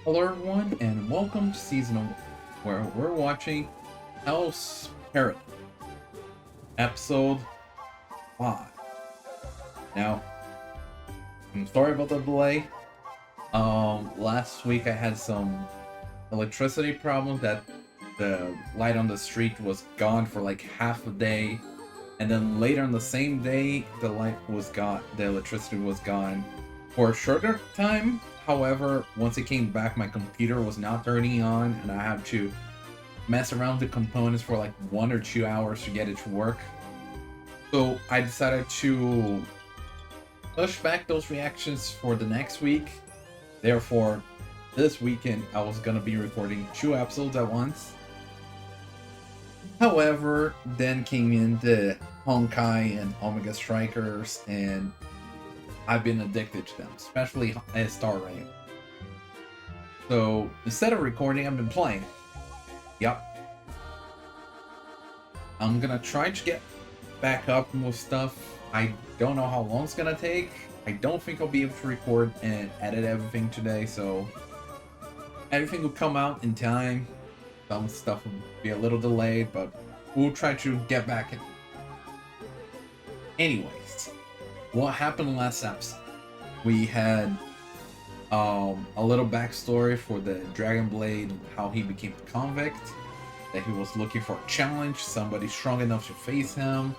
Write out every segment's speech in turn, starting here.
Hello everyone, and welcome to Season 1, where we're watching House Parrot, Episode 5. Now, I'm sorry about the delay. Last week I had some electricity problems that the light on the street was gone for like half a day, and then later on the same day, the light was gone, the electricity was gone for a shorter time. However, once it came back, my computer was not turning on, and I had to mess around with the components for like 1 or 2 hours to get it to work. So I decided to push back those reactions for the next week. Therefore, this weekend I was gonna be recording 2 episodes at once. However, then came in the Honkai and Omega Strikers, and I've been addicted to them, especially at Star Rail. So instead of recording, I've been playing. Yep. I'm gonna try to get back up with stuff. I don't know how long it's gonna take. I don't think I'll be able to record and edit everything today, so everything will come out in time. Some stuff will be a little delayed, but we'll try to get back in. Anyways, what happened last episode? We had a little backstory for the Dragon Blade, how he became a convict, that he was looking for a challenge, somebody strong enough to face him,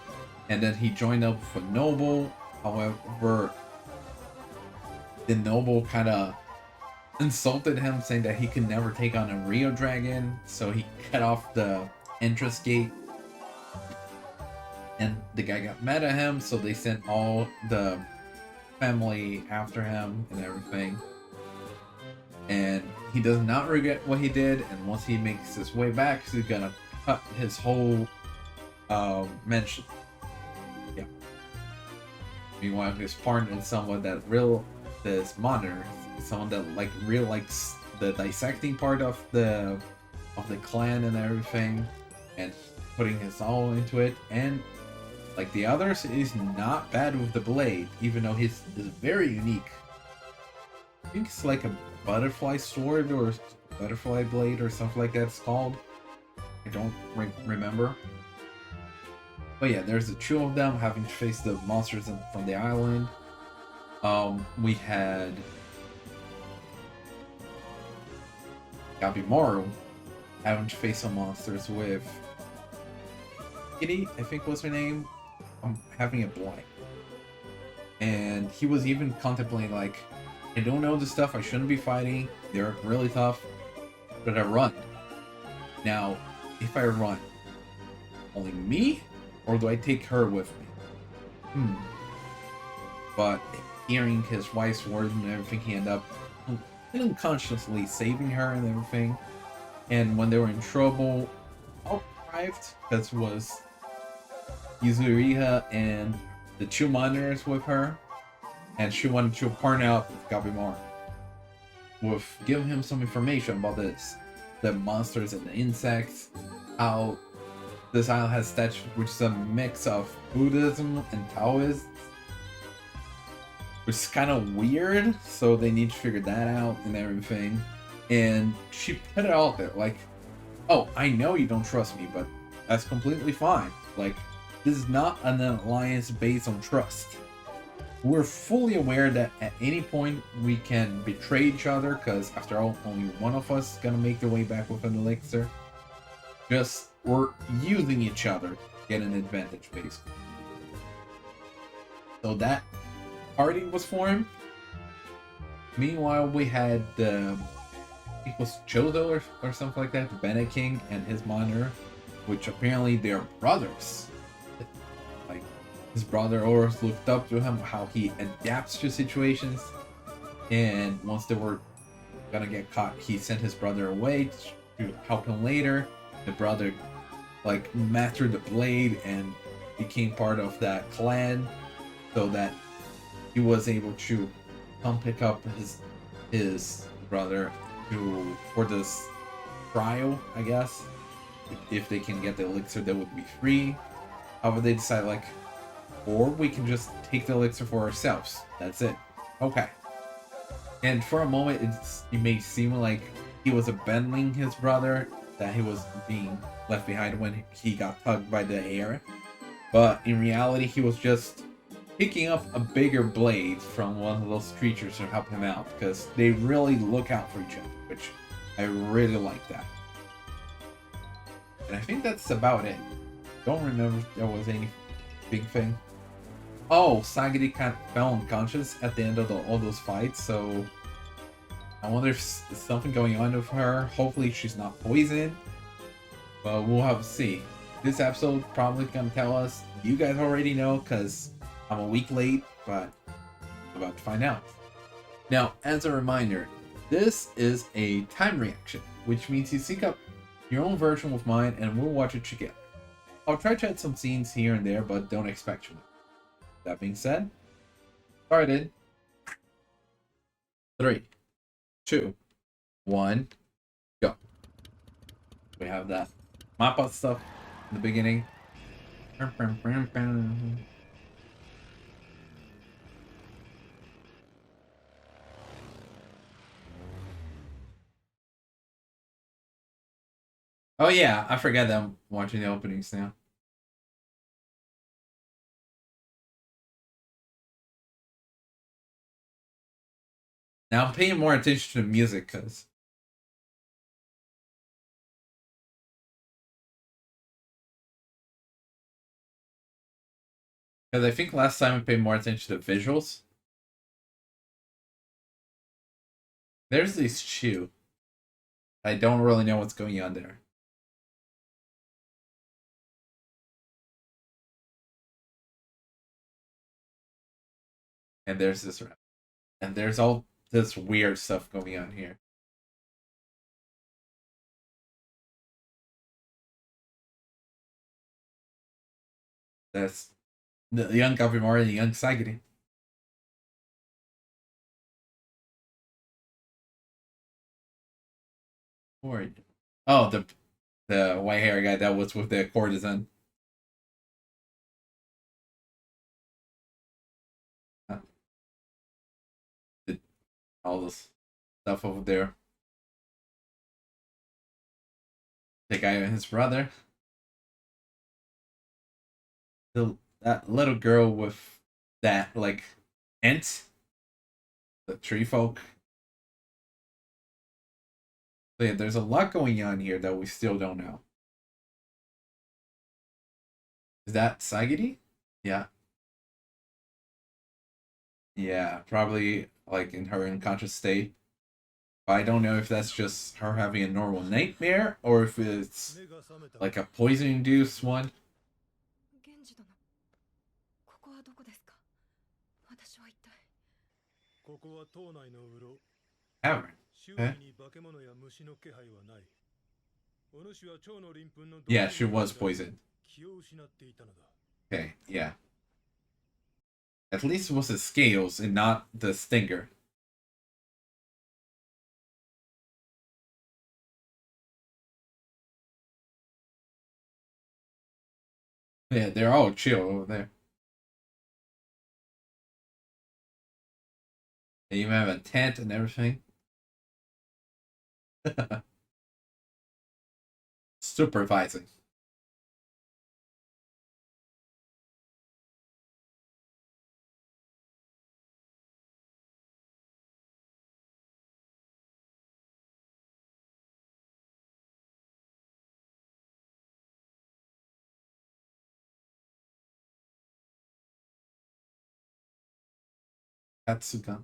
and then he joined up with a noble. However, the noble kind of insulted him, saying that he could never take on a Rio Dragon, so he cut off the entrance gate. And the guy got mad at him, so they sent all the family after him and everything. And he does not regret what he did, and once he makes his way back, he's gonna cut his whole mention. Yeah. Meanwhile, his partner is someone that this monitor, someone that real likes the dissecting part of the clan and everything, and putting his all into it. And like the others, he's not bad with the blade, even though his is very unique. I think it's like a butterfly sword or butterfly blade or something like that it's called. I don't remember. But yeah, there's the two of them having to face the monsters from the island. We had Gabimaru having to face some monsters with Kitty, I think was her name. I'm having a blank. And he was even contemplating, like, I don't know the stuff I shouldn't be fighting. They're really tough. But I run. Now, if I run, only me? Or do I take her with me? But hearing his wife's words and everything, he ended up unconsciously saving her and everything. And when they were in trouble, help arrived, because it was Yuzuriha and the two monitors with her, and she wanted to partner up with Gabimaru, with giving him some information about the monsters and the insects, how this island has statues which is a mix of Buddhism and Taoism, which is kind of weird, so they need to figure that out and everything. And she put it out there, like, oh, I know you don't trust me, but that's completely fine. Like, this is not an alliance based on trust. We're fully aware that at any point we can betray each other, because after all, only one of us is gonna make their way back with an elixir. Just, we're using each other to get an advantage, basically. So that party was formed. Meanwhile, we had I think it was Chozo or something like that, the Bennett King and his monitor, which apparently they're brothers. Like, his brother always looked up to him, how he adapts to situations, and once they were gonna get caught, he sent his brother away to help him later. The brother like mastered the blade and became part of that clan, so that he was able to come pick up his brother for this trial, I guess. If they can get the elixir, they would be free. However, they decide, like, or we can just take the elixir for ourselves. That's it. Okay. And for a moment, it may seem like he was abandoning his brother, that he was being left behind when he got tugged by the air. But in reality, he was just picking up a bigger blade from one of those creatures to help him out, because they really look out for each other, which I really like that. And I think that's about it. Don't remember if there was any big thing. Oh, Sagiri kind of fell unconscious at the end of all those fights, so I wonder if there's something going on with her. Hopefully she's not poisoned, but we'll have to see. This episode probably gonna tell us. You guys already know, because I'm a week late, but I'm about to find out. Now, as a reminder, this is a time reaction, which means you sync up your own version with mine and we'll watch it together. I'll try to add some scenes here and there, but don't expect too much. That being said, started. 3, 2, 1, go. We have that Mappa stuff in the beginning. Oh yeah, I forget that I'm watching the openings now. Now I'm paying more attention to the music, because I think last time I paid more attention to visuals. There's this shoe. I don't really know what's going on there. And there's this rep. And there's all this weird stuff going on here. That's the young Gavimori and the young Sagiri. Oh, the white hair guy that was with the courtesan. All this stuff over there. The guy and his brother. That little girl with that, like, ant. The tree folk. So yeah, there's a lot going on here that we still don't know. Is that Sagiri? Yeah. Yeah, probably like in her unconscious state. But I don't know if that's just her having a normal nightmare or if it's like a poison induced one. Genji 殿、ここはどこですか？私は一体。ここは島内のうろ。Tavern. 周囲に化け物や虫の気配はない。お主は蝶の鱗粉の Yeah, she was poisoned. 気を失っていたのだ。Okay, yeah. At least it was the scales and not the stinger. Yeah, they're all chill over there. They even have a tent and everything. Supervising. Katsuga.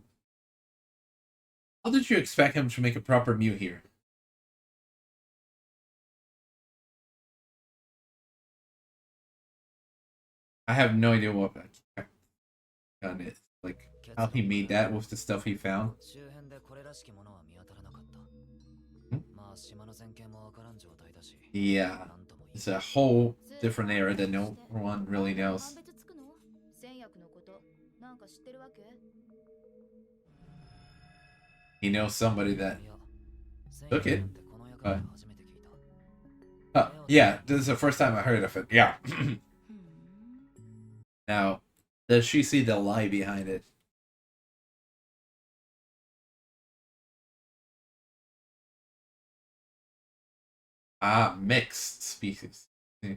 How did you expect him to make a proper Mew here? I have no idea what that gun is. Like, how he made that with the stuff he found. Yeah, it's a whole different era that no one really knows. He knows somebody that took it. Yeah, this is the first time I heard of it. Yeah. Now, does she see the lie behind it? Ah, mixed species. Hmm.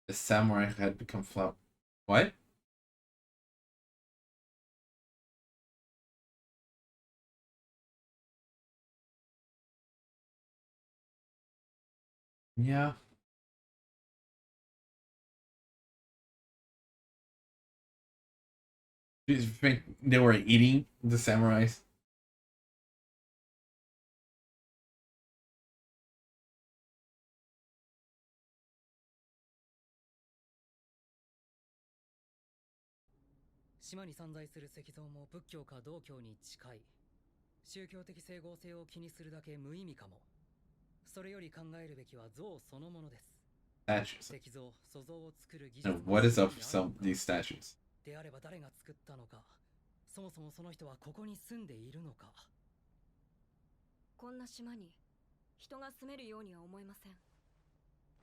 The samurai had become flower. What? Yeah. Do you think they were eating the samurais? Statues. No, what is up with some these statues? であれば誰が作ったのか、そもそもその人はここに住んでいるのか。こんな島に人が住めるようには思えません。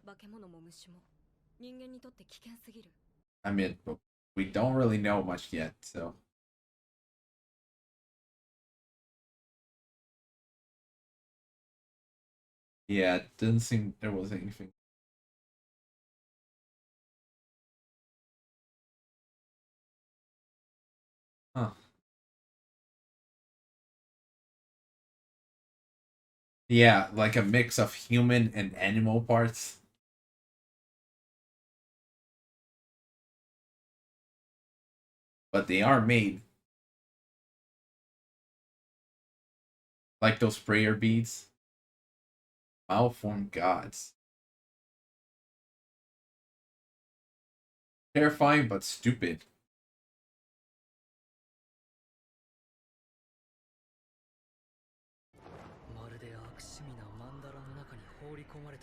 化け物も虫も人間にとって危険すぎる。I mean, we don't really know much yet, so. Yeah, it didn't seem there was anything. Huh. Yeah, like a mix of human and animal parts. But they are made. Like those prayer beads. Malformed gods. Terrifying but stupid.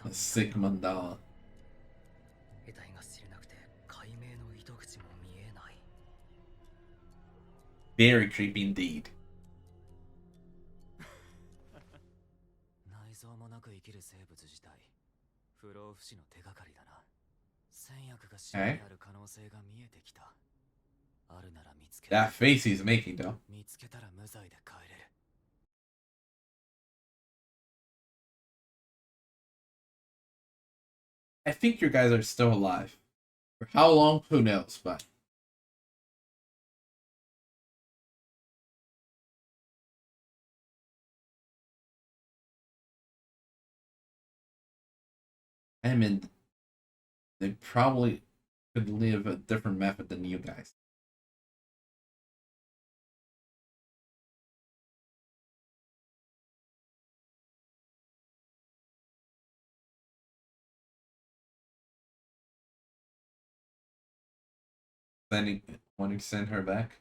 A sick mandala. Very creepy indeed. 内臓もなく生きる生物自体、不老不死の手がかりだな。戦薬が死にある可能性が見えてきた。あるなら見つけ。That face he's making though. 見つけたら無罪で帰れる。I think you guys are still alive. For how long? Who knows, but. I mean, they probably could live a different method than you guys. Wanting to send her back.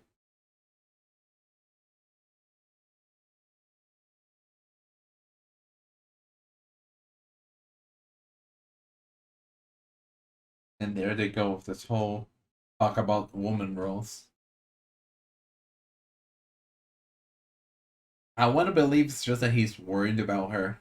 And there they go with this whole talk about woman roles. I want to believe it's just that he's worried about her.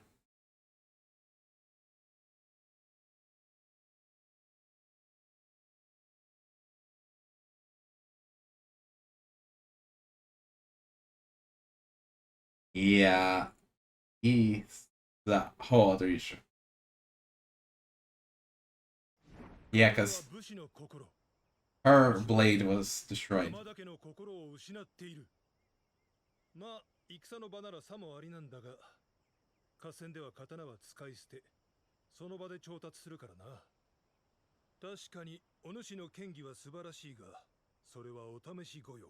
Yeah, he's the whole other issue. Yeah, because her blade was destroyed. まあ、戦の場ならさもありなんだが、合戦では刀は使い捨て、その場で調達するからな。確かに、お主の剣技は素晴らしいが、それはお試し御用。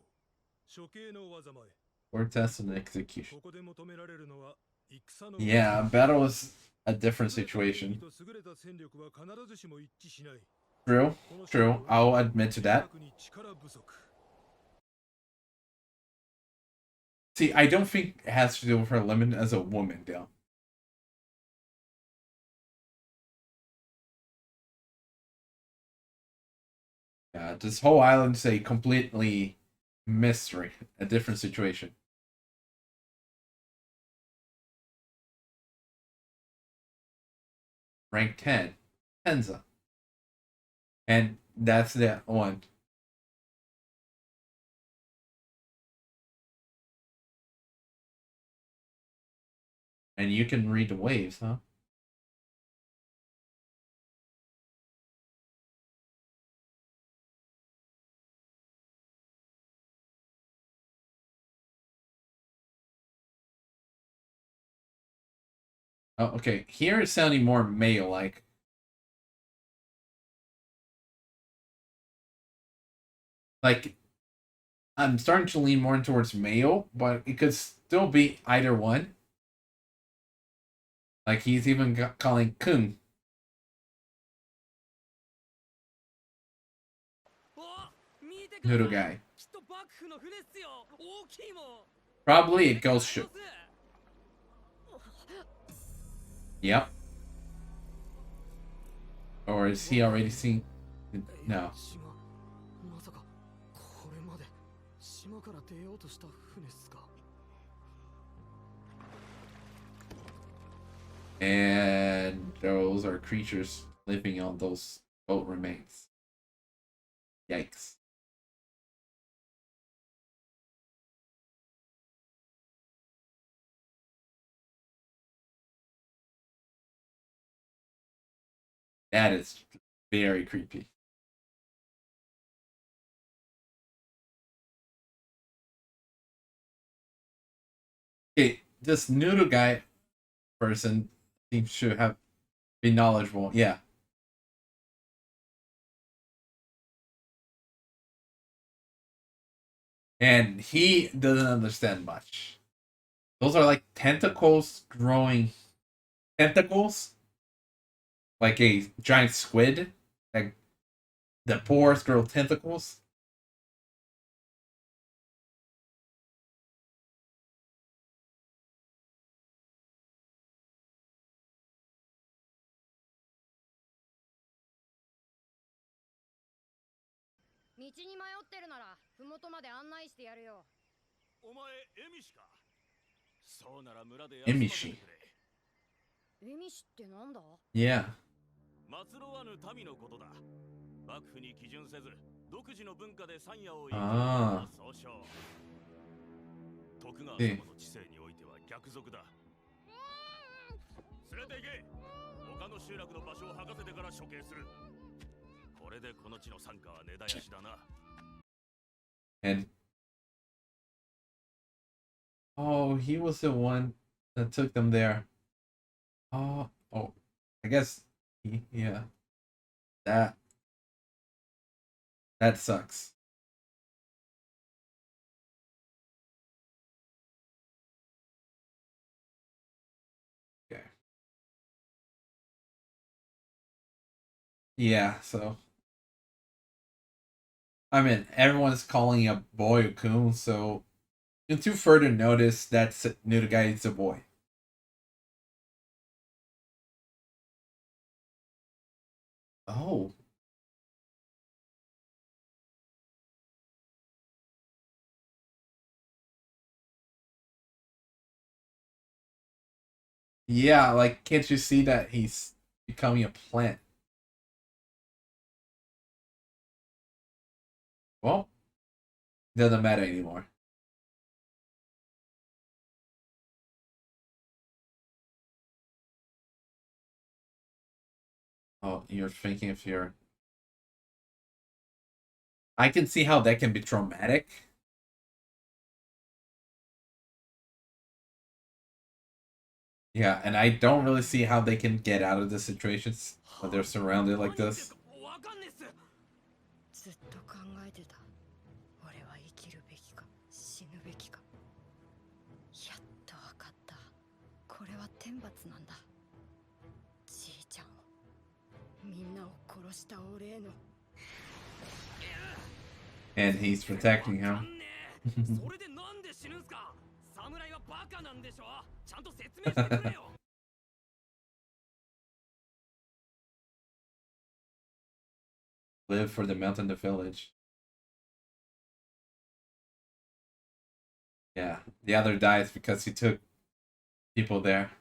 処刑の技前。Or test and execution. ここで求められるのは、戦の。Yeah, battle is a different situation. True, true. I'll admit to that. See, I don't think it has to do with her limit as a woman, though. Yeah, this whole island is a completely mystery, a different situation. Rank 10, Tenza. And that's that one. And you can read the waves, huh? Oh, okay. Here it's sounding more male-like. Like, I'm starting to lean more towards male, but it could still be either one. Like, he's even calling Kun. Nurugai. Probably a ghost ship. Yep. Or is he already seen? No. And those are creatures living on those boat remains. Yikes. That is very creepy. Okay, this noodle guy person seems to have been knowledgeable. Yeah. And he doesn't understand much. Those are like tentacles growing tentacles, like a giant squid, like the pores grow tentacles. Emishi. Yeah. 祭ろわぬ民のことだ。幕府に基準せず、独自の文化で山野を生きるあ総称。徳川様の知性においては逆賊だ。連れて行け。他の集落の場所を吐かせてから処刑する。これでこの地の参加は根絶やしだな。And oh, he was the one that took them there. Oh, I guess yeah. That sucks. Okay. Yeah, so I mean everyone's calling a boy a coon, so to further notice that new guy is a boy. Oh. Yeah, like can't you see that he's becoming a plant? Well, doesn't matter anymore. Oh, you're thinking if you're I can see how that can be traumatic. Yeah, and I don't really see how they can get out of the situations when they're surrounded like this. ずっと考えてた。俺は生きるべきか死ぬべきか。やっとわかった。これは天罰なんだ。じいちゃんをみんなを殺したお礼の。And he's protecting him. それでなんで死ぬんすか。侍はバカなんでしょ。ちゃんと説明してくれよ。Live for the mountain, the village. Yeah, the other dies because he took people there.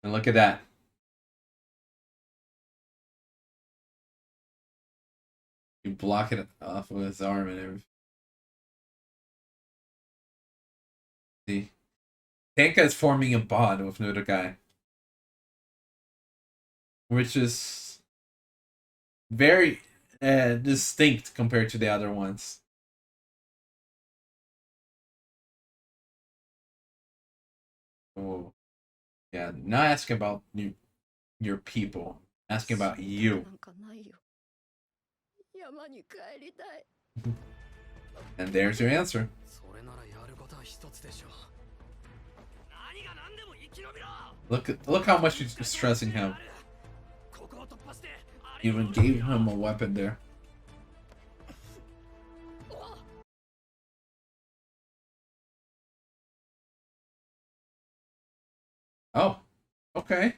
And look at that. You block it off with his arm and everything. See? Tenka is forming a bond with Nurugai, which is very distinct compared to the other ones. Oh, yeah. Not asking about your people. Asking about you. なんかないよ。山に帰りたい。 And there's your answer. それならやることは一つでしょう。何が何でも生き延びろ。 Look how much she's stressing him. ここを突破してあれ Even gave him a weapon there. Oh, okay.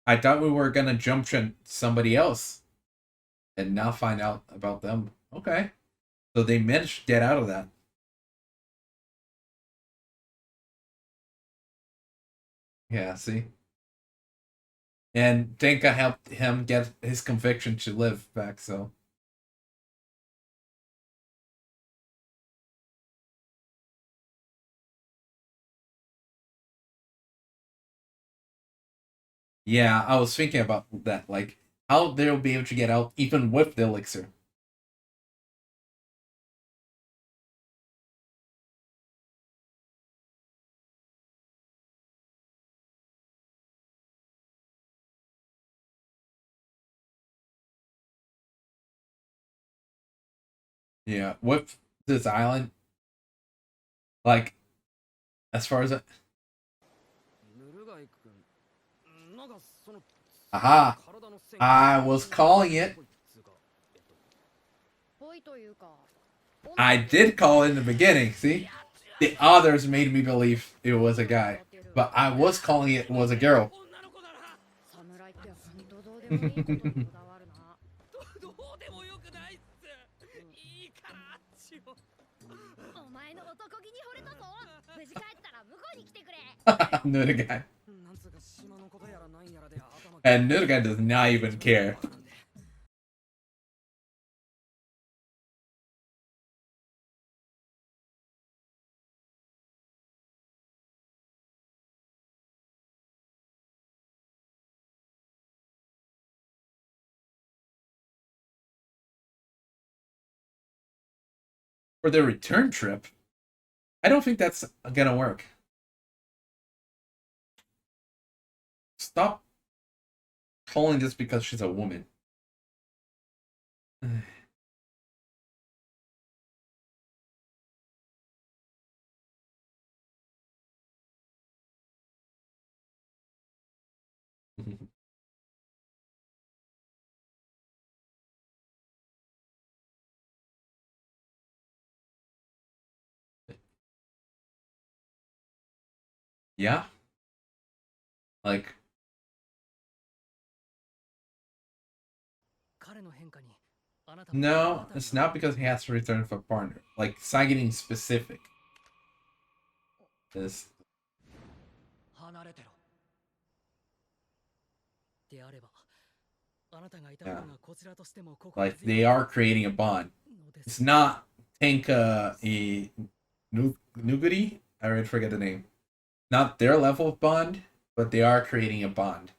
I thought we were gonna jump to somebody else and now find out about them. Okay. So they managed to get out of that. Yeah, see? And Tenka helped him get his conviction to live back, so. Yeah, I was thinking about that, like, how they'll be able to get out even with the elixir. Yeah, with this island, like, as far as it. ヌルガイ君、なんかその Aha! 体の線 I was calling it. ぽいというか。 I did call it in the beginning, see? The others made me believe it was a guy. But I was calling it was a girl. 女の子なら 侍って本当どうでもいいことにこだわるな。どうでもよくないっす。いいからちょ。お前の男気に惚れたぞ。無事帰ったら向こうに来てくれ。 Nurugai. なんつうか島のことやらなんやらで頭 And Nurugai does not even care. For their return trip, I don't think that's gonna work. Stop calling this because she's a woman. Yeah? Like, 彼の変化にあなた no, it's not because he has to return for a partner. Like, Sagiri specific. Is 離れてろ。であれば、あなたがいた Yeah. 方がこちらとしてもここ like they are creating a bond. It's not Tenka Nuguri. I already forget the name. Not their level of bond, but they are creating a bond.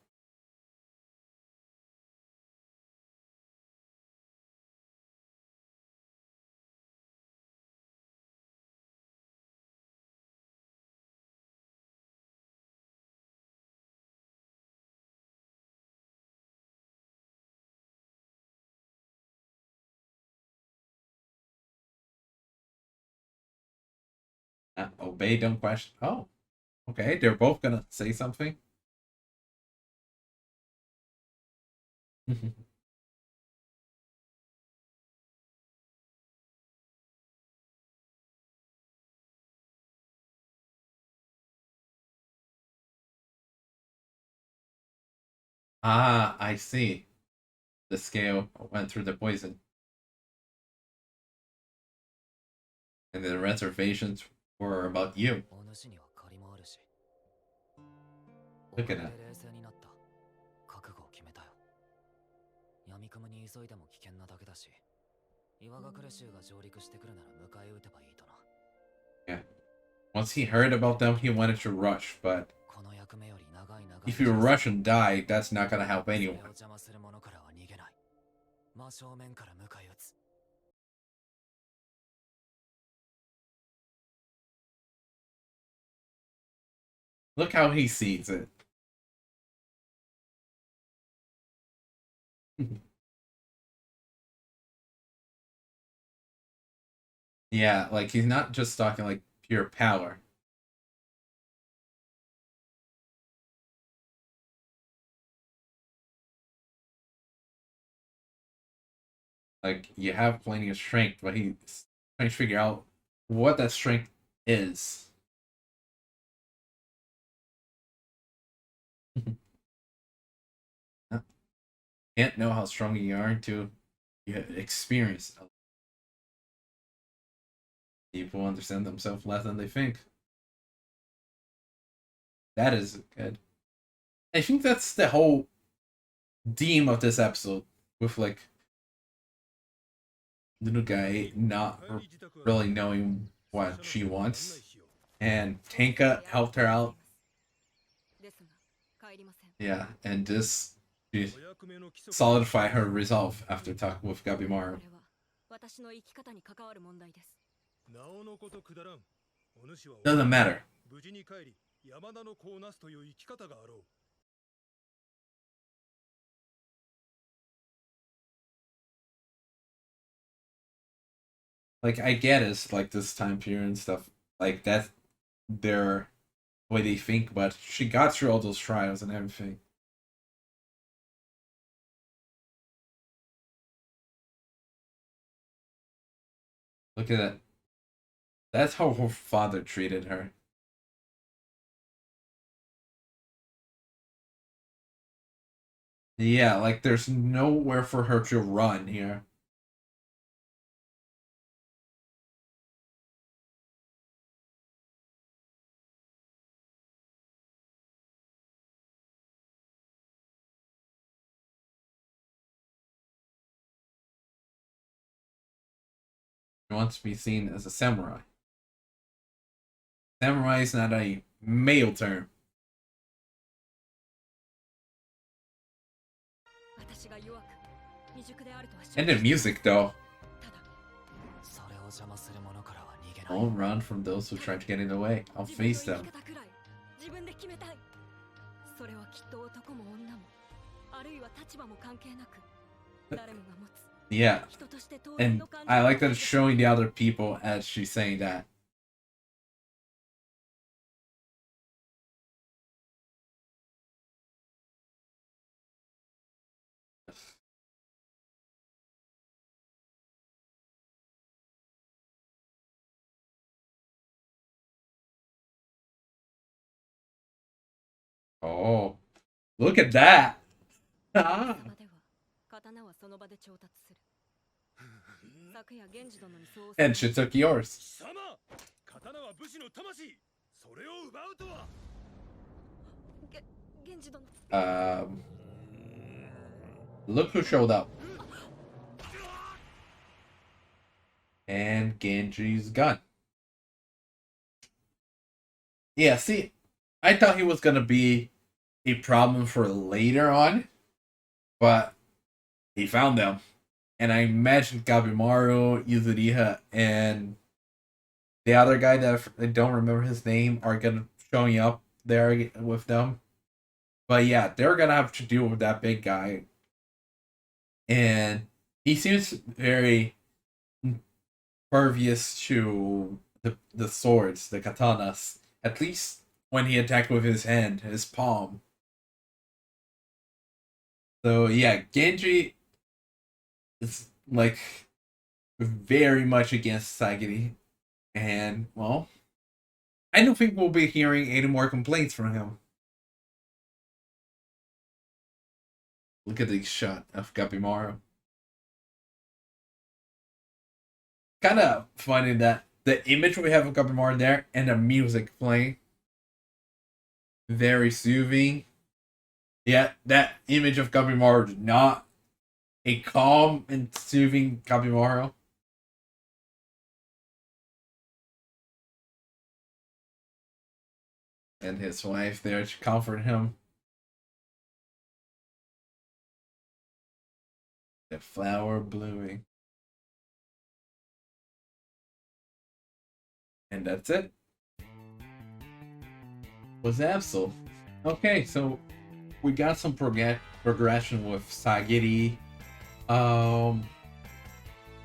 Obey, don't question. Oh, okay. They're both gonna say something. Ah, I see. The scale went through the poison. And the reservations were about you. お主には借りもあるし Look at that. 冷静になった。覚悟を決めたよ。闇雲に急いでも危険なだけだし、岩隠れ衆が上陸してくるなら迎え撃てばいいとな。Yeah. Once he heard about them, he wanted to rush, but この役目より長い長い if you rush and die, that's not gonna help それを anyone. 邪魔する者からは逃げない。真正面から迎え撃つ。Look how he sees it. Yeah, like he's not just talking like pure power. Like you have plenty of strength, but he's trying to figure out what that strength is. Can't know how strong you are until you experience it. People understand themselves less than they think. That is good. I think that's the whole theme of this episode, with like little guy not really knowing what she wants, and Tenka helped her out. ですが帰りません。 Yeah, and this she solidify her resolve after talking with こ Gabimaru. れは私の生き方に関わる問題です。なおのことくだらん。お主は Doesn't matter. 無事に帰り、山田の子をなすという生き方があろう。 Like I get it's like this time period and stuff. Like that's their way they think, but she got through all those trials and everything. Look at that. That's how her father treated her. Yeah, like there's nowhere for her to run here. She wants to be seen as a samurai. Samurai is not a male term. 私が弱く未熟であるとは承知 And the music though. ただそれを邪魔する者からは逃げない。 Don't run from those who try to get in the way. I'll 自分の face 生 them. き方くらい自分で決めたい。それはきっと男も女もあるいは立場も関係なく誰もが持つ Yeah. 人として当然 And の感情 I を like that 抱 it's いて showing the other people as she's saying that. Oh, look at that. その場では刀はその場で調達する。昨夜源氏殿にそう And she took yours. 貴様、刀は武士の魂。それを奪うとは。源氏殿 Look who showed up. And Genji's gun. Yeah, see, I thought he was gonna be a problem for later on, but he found them. And I imagine Gabimaru, Yuzuriha, and the other guy that I don't remember his name are gonna showing up there with them. But yeah, they're gonna have to deal with that big guy. And he seems very pervious to the swords, the katanas. At least when he attacked with his hand, his palm. So yeah, Genji is like very much against Sagiri. And well, I don't think we'll be hearing any more complaints from him. Look at the shot of Gabimaru. Kind of funny that the image we have of Gabimaru there and the music playing very soothing. Yeah, that image of Gabimaru is not a calm and soothing Gabimaru. And his wife there to comfort him. The flower blooming. And that's it. Was Absol. Okay, so we got some progression with Sagiri. A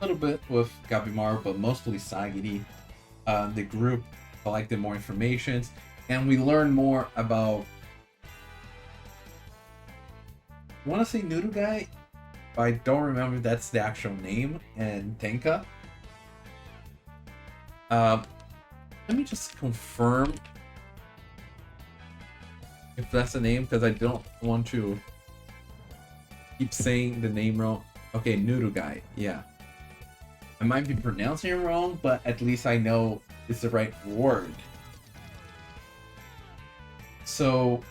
little bit with Gabimaru, but mostly Sagiri. The group collected more information, and we learned more about, I want to say Nurugai, but I don't remember if that's the actual name, and Tenka. Let me just confirm if that's the name, because I don't want to keep saying the name wrong. Okay, Nurugai, yeah. I might be pronouncing it wrong, but at least I know it's the right word. So,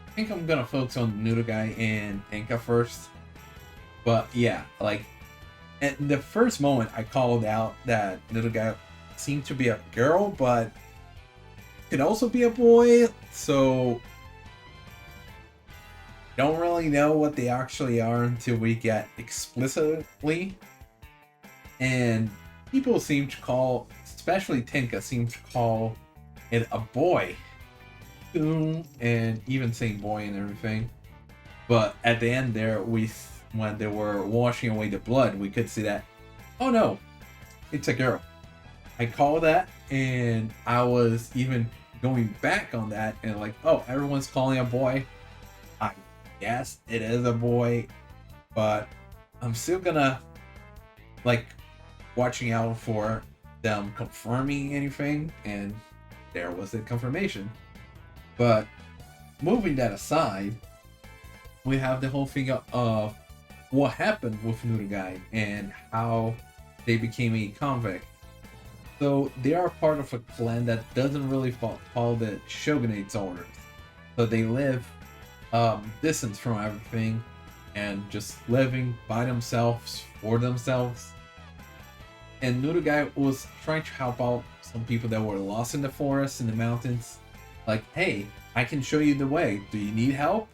I think I'm gonna focus on Nurugai and Tenka first. But yeah, like, at the first moment I called out that Nurugai seemed to be a girl, but could also be a boy, so don't really know what they actually are until we get explicitly. And people seem to call, especially Tenka, seem to call it a boy. And even saying boy and everything. But at the end there, when they were washing away the blood, we could see that, oh no, it's a girl. I call that, and I was even going back on that and like, oh, everyone's calling a boy. I guess it is a boy, but I'm still gonna like watching out for them confirming anything, and there was the confirmation. But moving that aside, we have the whole thing of what happened with Nurugai and how they became a convict. So they are part of a clan that doesn't really follow the shogunate's orders. So they live distant from everything and just living by themselves, for themselves. And Nurugai was trying to help out some people that were lost in the forest, in the mountains. Like, hey, I can show you the way. Do you need help?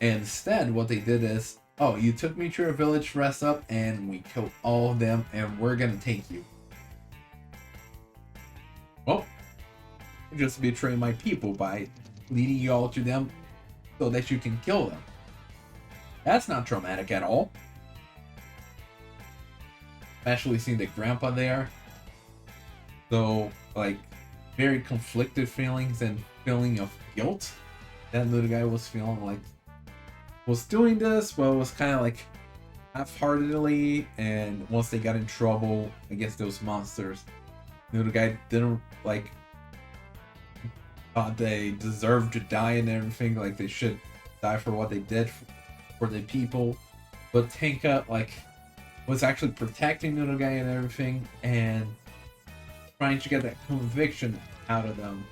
And instead, what they did is, oh, you took me to your village to rest up, and we killed all of them, and we're gonna take you. Well, you just betrayed my people by leading you all to them so that you can kill them. That's not traumatic at all. Especially seeing the grandpa there. So, like, very conflicted feelings and feeling of guilt that little guy was feeling, like, was doing this, but was kind of like half-heartedly, and once they got in trouble against those monsters, little guy didn't, like, thought they deserved to die and everything, like they should die for what they did for the people. But Tenka, like, was actually protecting little guy and everything, and trying to get that conviction out of them.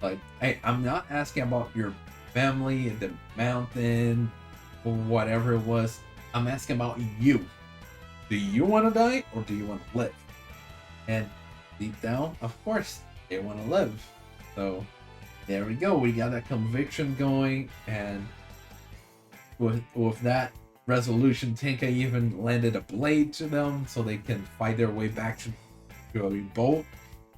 Like, hey, I'm not asking about your family in the mountain or whatever it was. I'm asking about you. Do you want to die or do you want to live? And deep down, of course, they want to live. So there we go. We got that conviction going, and with that resolution, Tenka even landed a blade to them so they can fight their way back to a boat.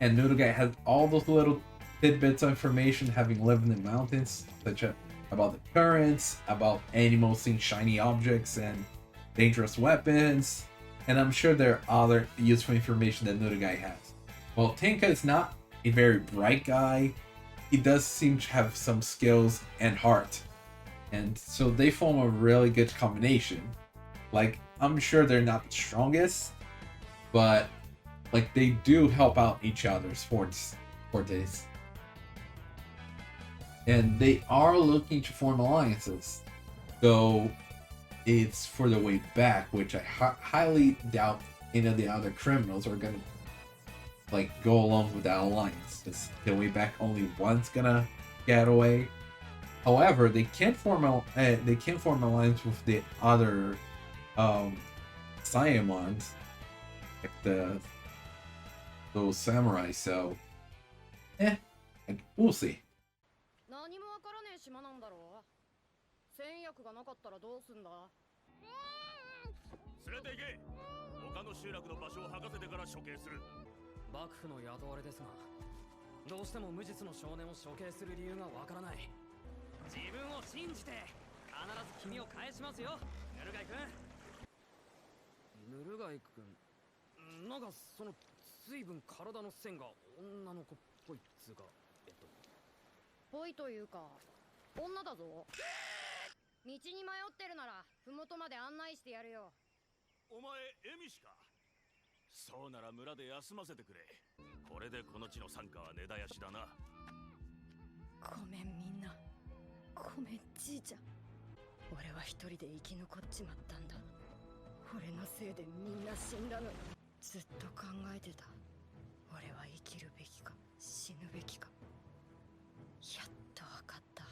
And Nurugai has all those little tidbits of information, having lived in the mountains, such as about the currents, about animals seeing shiny objects and dangerous weapons, and I'm sure there are other useful information that Nurugai has. Well, Tenka is not a very bright guy. He does seem to have some skills and heart, and so they form a really good combination. Like, I'm sure they're not the strongest, but like, they do help out each other's fortes. And they are looking to form alliances, though it's for the way back, which I highly doubt any of the other criminals are gonna like go along with that alliance. Because the way back, only one's gonna get away. However, they can't form alliance with the other Saiyamons, like those samurai. So, we'll see. 何もわからねえ島なんだろう。戦薬がなかったらどうすんだ。連れて行け。他の集落の場所を吐かせてから処刑する。幕府の雇われですが、どうしても無実の少年を処刑する理由がわからない。自分を信じて必ず君を返しますよ、ヌルガイ君。ヌルガイ君、なんかその随分体の線が女の子っぽいっつうか、ぽいというか女だぞ。道に迷ってるなら麓まで案内してやるよ。お前エミシか。そうなら村で休ませてくれ。これでこの地の傘下は根絶やしだな。ごめんみんな。ごめんじいちゃん。俺は一人で生き残っちまったんだ。俺のせいでみんな死んだのに。ずっと考えてた。俺は生きるべきか死ぬべきか。やっとわかった。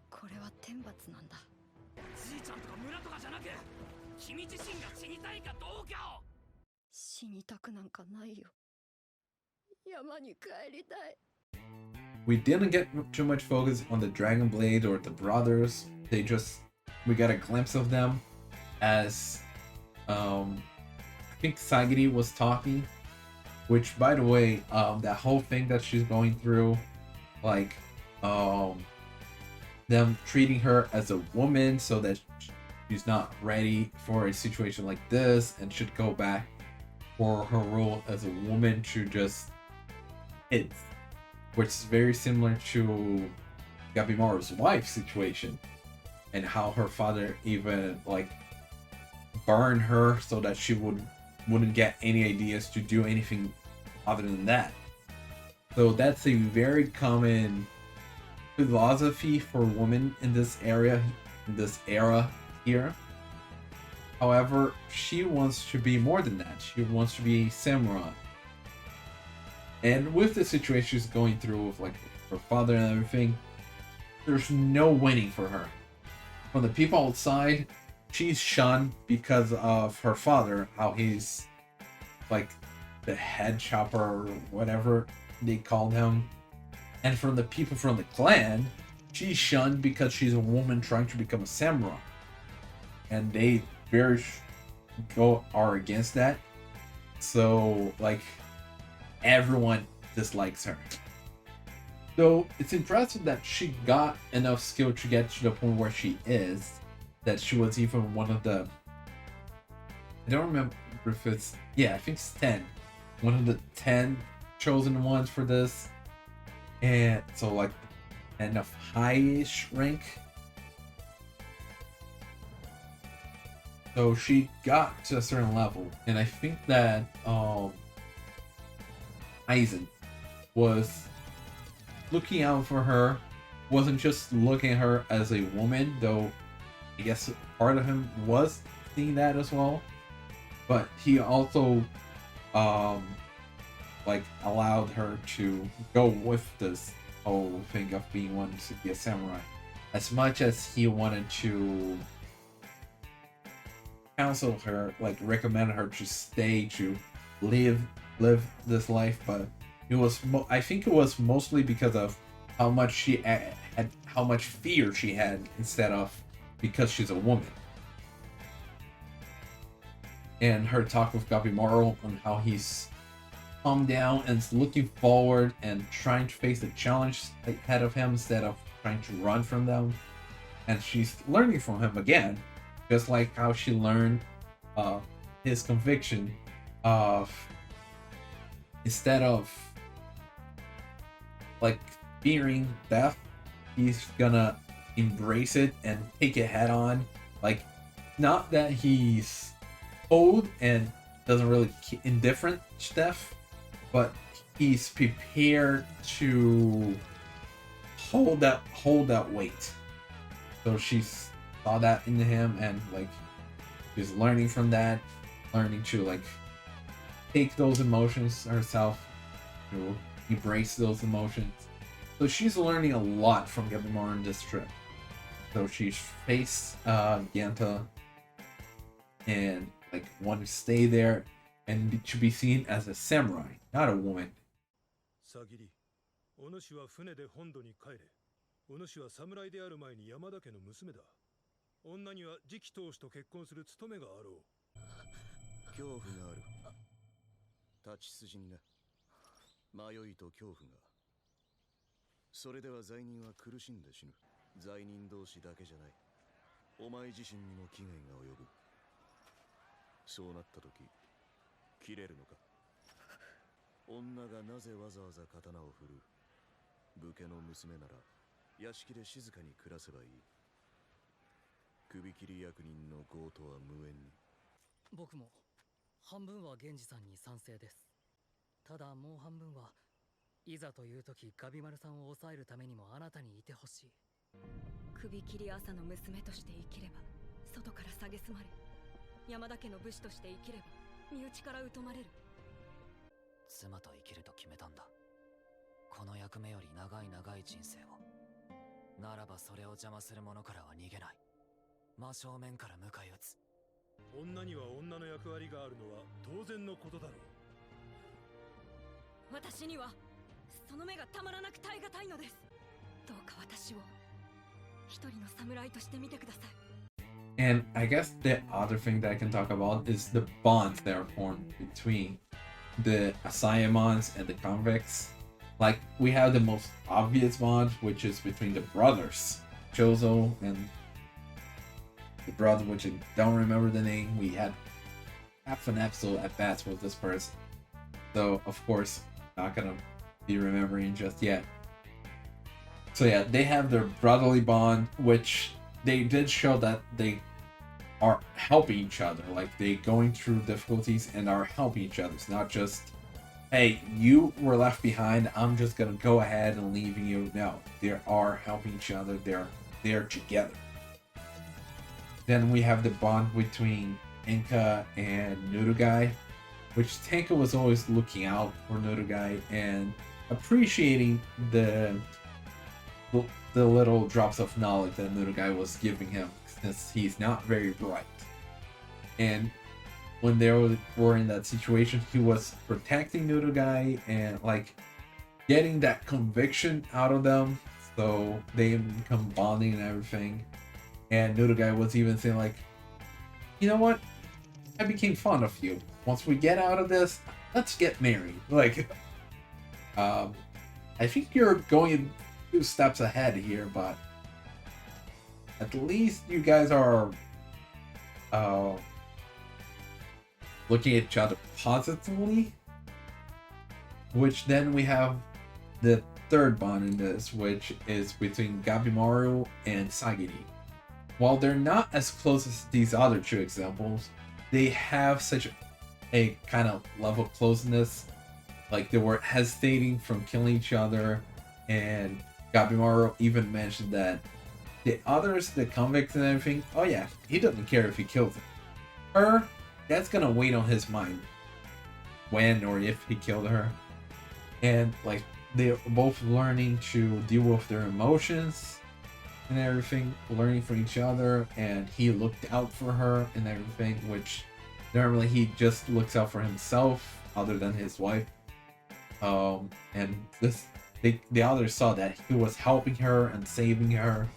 これは天罰なんだ。じいちゃんとか村とかじゃなく、君自身が死にたいかどうかを。死にたくなんかないよ。山に帰りたい。We didn't get too much focus on the Dragon Blade or the brothers. We got a glimpse of them as I think Sagiri was talking, which by the way, that whole thing that she's going through, like them treating her as a woman so that she's not ready for a situation like this and should go back for her role as a woman to just hit, which is very similar to Gabimaru's wife's situation and how her father even like burned her so that she wouldn't get any ideas to do anything other than that. So that's a very common philosophy for women in this era here. However, she wants to be more than that. She wants to be a samurai. And with the situation she's going through with like her father and everything, there's no winning for her. From the people outside, she's shunned because of her father, how he's like the head chopper or whatever they called him. And from the people from the clan, she's shunned because she's a woman trying to become a samurai. And they are against that. So like everyone dislikes her. So it's impressive that she got enough skill to get to the point where she is, that she was even one of the, I don't remember if it's, yeah, I think it's 10. One of the 10 chosen ones for this. And so like enough high-ish rank. So she got to a certain level, and I think that Aizen was looking out for her, wasn't just looking at her as a woman, though I guess part of him was seeing that as well, but he also like allowed her to go with this whole thing of being wanting to be a samurai, as much as he wanted to counsel her, like recommend her to stay to live this life. But it was I think it was mostly because of how much she had, how much fear she had, instead of because she's a woman. And her talk with Gabimaru on how he's calmed down and is looking forward and trying to face the challenge ahead of him instead of trying to run from them. And she's learning from him again, just like how she learned his conviction of, instead of like fearing death, he's gonna embrace it and take it head on. Like, not that he's old and doesn't really indifferent to death, but he's prepared to hold that weight. So she saw that in him, and like she's learning from that, learning to like take those emotions herself, to embrace those emotions, So she's learning a lot from Gabimaru in this trip. So she's faced Ganta and like want to stay there and to be seen as a samurai, not a woman. サギリ、お主は船で本土に帰れ。お主は侍である前に山田家の娘だ。女には次期当主と結婚する務めがあろう。恐怖がある。立ち筋にな。迷いと恐怖が。それでは罪人は苦しんで死ぬ。罪人同士だけじゃない。お前自身にも危害が及ぶ。そうなった時、切れるのか。女がなぜわざわざ刀を振る。武家の娘なら屋敷で静かに暮らせばいい。首切り役人の強盗は無縁に。僕も半分は源氏さんに賛成です。ただもう半分はいざという時ガビマルさんを抑えるためにもあなたにいてほしい。首切り朝の娘として生きれば外から蔑まれ、山田家の武士として生きれば身内から疎まれる。妻と生きると決めたんだ。この役目より長い長い人生を。ならばそれを邪魔する者からは逃げない。真正面から迎え撃つ。女には女の役割があるのは当然のことだろう。私にはその目がたまらなく耐え難いのです。どうか私を一人の侍として見てください。And I guess the other thing that I can talk about is the bonds that are formed between the Asayamons and the convicts. Like, we have the most obvious bond, which is between the brothers, Chozo and the brother, which I don't remember the name. We had half an episode at bats with this person. So, of course, not gonna be remembering just yet. So yeah, they have their brotherly bond, which they did show that they are helping each other. Like, they going through difficulties and are helping each other. It's not just, hey, you were left behind, I'm just gonna go ahead and leave you. No, they are helping each other. They're there together. Then we have the bond between Inka and Nurugai, which Tenka was always looking out for Nurugai and appreciating the little drops of knowledge that Nurugai was giving him, since he's not very bright. And when they were in that situation, he was protecting Nurugai and like getting that conviction out of them, so they become bonding and everything. And Nurugai was even saying like, you know what? I became fond of you. Once we get out of this, let's get married. Like, I think you're going 2 steps ahead here, but at least you guys are looking at each other positively. Which then we have the third bond in this, which is between Gabimaru and Sagiri. While they're not as close as these other 2 examples, they have such a kind of level of closeness. Like, they were hesitating from killing each other, and Gabimaru even mentioned that the others, the convicts and everything, oh yeah, he doesn't care if he kills them. Her, that's gonna wait on his mind when or if he killed her. And like, they're both learning to deal with their emotions and everything, learning from each other, and he looked out for her and everything, which normally he just looks out for himself other than his wife. And the others saw that he was helping her and saving her,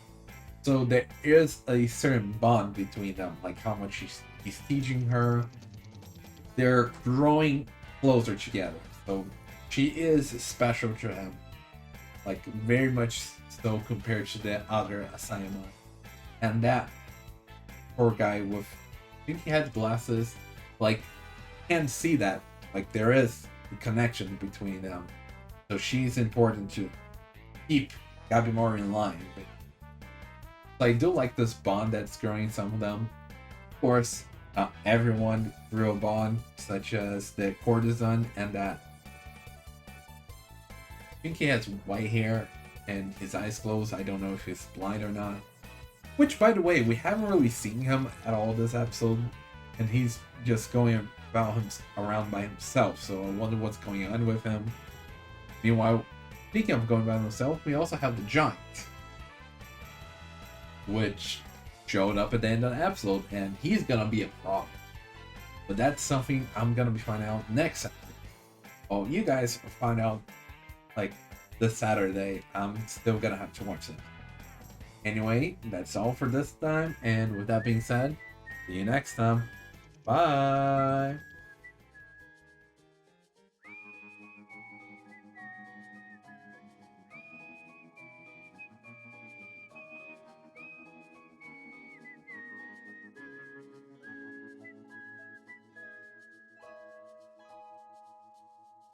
so there is a certain bond between them, like how much he's teaching her. They're growing closer together, so she is special to him, like very much so compared to the other Asayama. And that poor guy with, I think he had glasses, like, can see that, like, there is a connection between them. So she's important to keep Gabimaru in line. So I do like this bond that's growing some of them. Of course, everyone grew a bond, such as the courtesan and that. I think he has white hair and his eyes closed. I don't know if he's blind or not. Which, by the way, we haven't really seen him at all this episode, and he's just going about around by himself. So I wonder what's going on with him. Meanwhile, speaking of going by himself, we also have the Giant, which showed up at the end of the episode, and he's gonna be a problem. But that's something I'm gonna be finding out next Saturday. Oh, you guys will find out like this Saturday. I'm still gonna have to watch it. Anyway, that's all for this time, and with that being said, see you next time. Bye.